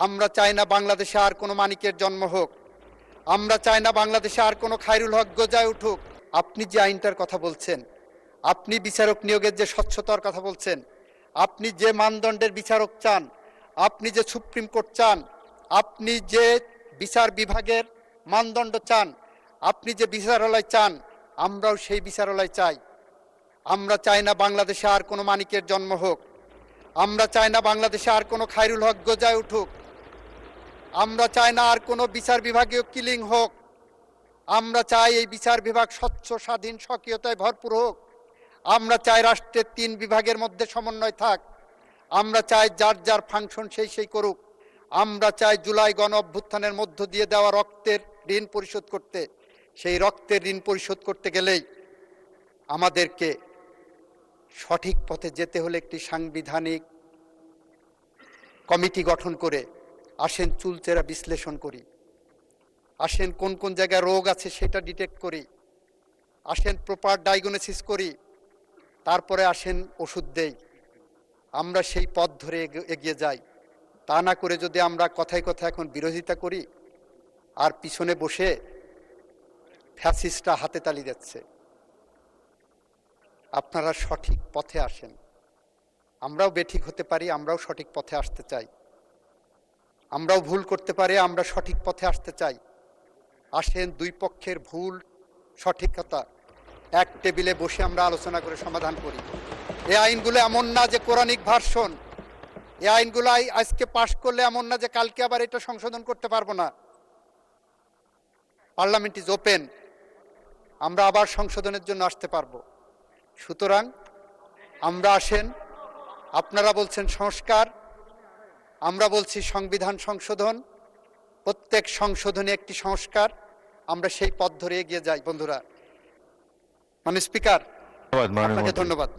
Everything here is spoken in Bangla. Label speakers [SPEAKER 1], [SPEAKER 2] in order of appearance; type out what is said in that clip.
[SPEAKER 1] আমরা চাই না বাংলাদেশে আর কোনো মানিকের জন্ম হোক। আমরা চাই না বাংলাদেশে আর কোনো খায়রুল হক গজায় উঠুক। আপনি যে আইনটার কথা বলছেন, আপনি বিচারক নিয়োগের যে স্বচ্ছতার কথা বলছেন, আপনি যে মানদণ্ডের বিচারক চান, আপনি যে সুপ্রিম কোর্ট চান, আপনি যে বিচার বিভাগের মানদণ্ড চান, আপনি যে বিচারালয় চান, আমরাও সেই বিচারালয় চাই। আমরা চাই না বাংলাদেশে আর কোনো মানিকের জন্ম হোক। আমরা চাই না বাংলাদেশে আর কোনো খায়রুল হক গজায় উঠুক। আমরা চাই না আর কোনো বিচার বিভাগীয় কিলিং হোক। আমরা চাই এই বিচার বিভাগ স্বচ্ছ, স্বাধীন, স্বকীয়তায় ভরপুর হোক। আমরা চাই রাষ্ট্রের 3 বিভাগের মধ্যে সমন্বয় থাক। আমরা চাই যার যার ফাংশন সেই করুক। আমরা চাই জুলাই গণ অভ্যুত্থানের মধ্য দিয়ে দেওয়া রক্তের ঋণ পরিশোধ করতে। সেই রক্তের ঋণ পরিশোধ করতে গেলেই আমাদেরকে সঠিক পথে যেতে হলে একটি সাংবিধানিক কমিটি গঠন করে আসেন চুলচেরা বিশ্লেষণ করি, আসেন কোন কোন জায়গায় রোগ আছে সেটা ডিটেক্ট করি, আসেন প্রপার ডায়াগনোসিস করি, তারপরে আসেন ওষুধ দেই। আমরা সেই পথ ধরে এগিয়ে যাই। তা না করে যদি আমরা কথায় কথায় এখন বিরোধিতা করি আর পিছনে বসে ফ্যাসিস্টরা হাতে তালি দিচ্ছে, আপনারা সঠিক পথে আসেন। আমরাও বেঠিক হতে পারি, আমরাও সঠিক পথে আসতে চাই। আমরাও ভুল করতে পারি, আমরা সঠিক পথে আসতে চাই। আসেন দুই পক্ষের ভুল সঠিকতা এক টেবিলে বসে আমরা আলোচনা করে সমাধান করি। এই আইনগুলো এমন না যে কোরআনিক ভার্সন। এই আইনগুলো আজকে পাশ করলে এমন না যে কালকে আবার এটা সংশোধন করতে পারবো না। পার্লামেন্ট ইজ ওপেন, আমরা আবার সংশোধনের জন্য আসতে পারবো। সুতরাং আমরা আসেন, আপনারা বলছেন সংস্কার, আমরা বলছি সংবিধান সংশোধন। প্রত্যেক সংশোধনে একটি সংস্কার, আমরা সেই পথ ধরে এগিয়ে যাই বন্ধুরা। স্পিকার, আপনাকে ধন্যবাদ।